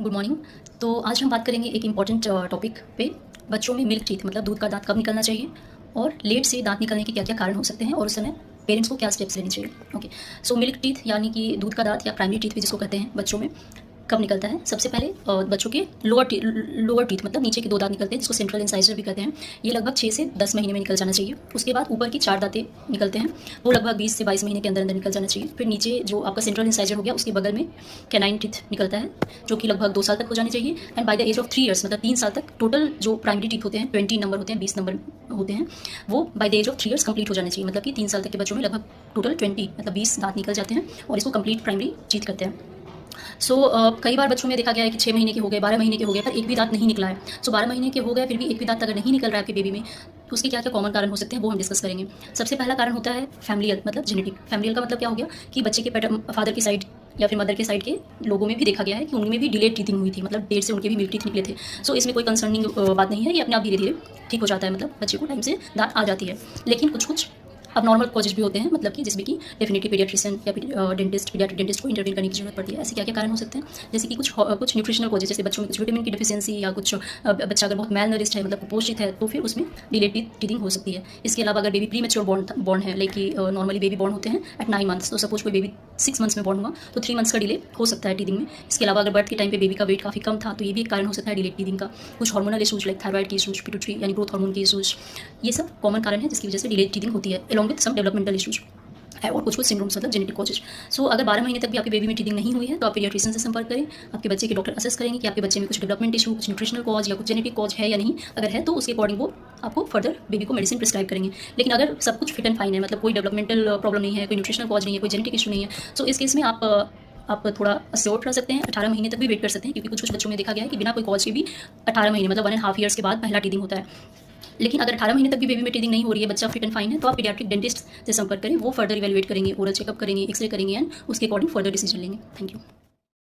Good morning. तो आज हम बात करेंगे एक इम्पॉर्टेंट टॉपिक पे, बच्चों में मिल्क टीथ मतलब दूध का दांत कब निकलना चाहिए और लेट से दांत निकलने के क्या क्या कारण हो सकते हैं और उस समय पेरेंट्स को क्या स्टेप्स लेने चाहिए। ओके, सो मिल्क टीथ यानी कि दूध का दांत या प्राइमरी टीथ भी जिसको कहते हैं बच्चों में कब निकलता है। सबसे पहले बच्चों के लोअर टीथ मतलब नीचे के 2 दांत निकलते हैं जिसको सेंट्रल इंसाइजर भी कहते हैं। ये लगभग 6 से 10 महीने में निकल जाना चाहिए। उसके बाद ऊपर की 4 दांतें निकलते हैं, वो लगभग 20 से 22 महीने के अंदर अंदर निकल जाना चाहिए। फिर नीचे जो आपका सेंट्रल इंसाइजर हो गया उसके बगल में कैनाइन टीथ निकलता है जो कि लगभग 2 साल तक हो जाने चाहिए। And by the age of 3 years मतलब 3 साल तक टोटल जो प्राइमरी टीथ होते हैं 20 नंबर होते हैं, 20 नंबर होते हैं, वो by the age of 3 years complete हो जाने चाहिए। मतलब कि 3 साल तक के बच्चों में लगभग टोटल 20 मतलब 20 दांत निकल जाते हैं और इसको कंप्लीट प्राइमरी टीथ कहते हैं। कई बार बच्चों में देखा गया है कि 6 महीने के हो गए, 12 महीने के हो गए, पर एक भी दांत नहीं निकला है। 12 महीने के हो गए फिर भी एक भी दांत अगर नहीं निकल रहा है आपके बेबी में, तो उसके क्या क्या कॉमन कारण हो सकते हैं वो हम डिस्कस करेंगे। सबसे पहला कारण होता है फैमिलियल मतलब जेनेटिक। फैमिलियल का मतलब क्या हो गया कि बच्चे के फादर की साइड या फिर मदर के साइड के लोगों में भी देखा गया है कि उनमें भी डिलेड टीथिंग हुई थी, मतलब देर से उनके भी मिल्क टीथ निकले थे। इसमें कोई कंसर्निंग बात नहीं है, ये अपने आप धीरे धीरे ठीक हो जाता है, मतलब बच्चे को टाइम से दांत आ जाती है। लेकिन कुछ अब नॉर्मल कॉजेज भी होते हैं, मतलब कि जिसमें कि डेफिनेटली पीडियाट्रिशियन या पीडियाट्रिक डेंटिस्ट को इंटरवीन करने की जरूरत पड़ती है। ऐसे क्या क्या कारण हो सकते हैं, जैसे कि कुछ न्यूट्रिशनल कॉजेज, जैसे बच्चों में कुछ विटामिन की डिफिशियंसी या कुछ बच्चा अगर बहुत मेल नरिश्ड है मतलब कुपोषित है तो फिर उसमें डिलेड टीथिंग हो सकती है। इसके अलावा अगर बेबी प्री मैच्योर बॉर्न है, लाइक कि नॉर्मली बेबी बॉर्न होते हैं एट 9 मंथ्स, तो सपोज कोई बेबी 6 मंथ्स में बॉर्न हुआ तो 3 मंथ्स का डिले हो सकता है टीथिंग में। इसके अलावा अगर बर्थ के टाइम पे बेबी का वेट काफ़ी कम था तो ये भी एक कारण हो सकता है डिलेड टीथिंग का। कुछ हार्मोनल इशूज लाइक थायराइड की इशूज, पिट्यूटरी यानी ग्रोथ हार्मोन की इशूज, ये सब कॉमन कारण है जिसकी वजह से डिलेड टीथिंग होती है, along with some developmental issues है और कुछ सिंड्रोम्स मतलब जेनेटिक कॉजेज। अगर 12 महीने तक भी आपके बेबी में टीथिंग नहीं हुई है तो आप पीडियाट्रिशियन से संपर्क करें। आपके बच्चे के डॉक्टर असेस करेंगे कि आपके बच्चे में कुछ डेवलपमेंट इशू, कुछ न्यूट्रिशनल कॉज या कुछ जेनेटिक कॉज है या नहीं। अगर है तो उसके अकॉर्डिंग वो आपको फर्दर बेबी को मेडिसिन प्रिस्क्राइब करेंगे। लेकिन अगर सब कुछ फिट एंड फाइन है, मतलब कोई डेवलपमेंटल प्रॉब्लम नहीं है, कोई न्यूट्रिशनल कॉज नहीं है, कोई जेनेटिक इशू नहीं है, इस केस में आप थोड़ा अस्योर रह सकते हैं, 18 महीने तक भी वेट कर सकते हैं, क्योंकि कुछ बच्चों में देखा गया है कि बिना कोई कॉज के भी 18 महीने मतलब 1.5 ईयर्स के बाद पहला टीथिंग होता है। लेकिन अगर 18 महीने तक भी बेबी में टीथिंग नहीं हो रही है, बच्चा फिट एंड फाइन है, तो आप पीडियाट्रिक डेंटिस्ट से संपर्क करें। वो फर्दर इवैल्यूएट करेंगे, ओरल चेकअप करेंगे, एक्सरे करेंगे एंड उसके अकॉर्डिंग फर्दर डिसीजन लेंगे। Thank you.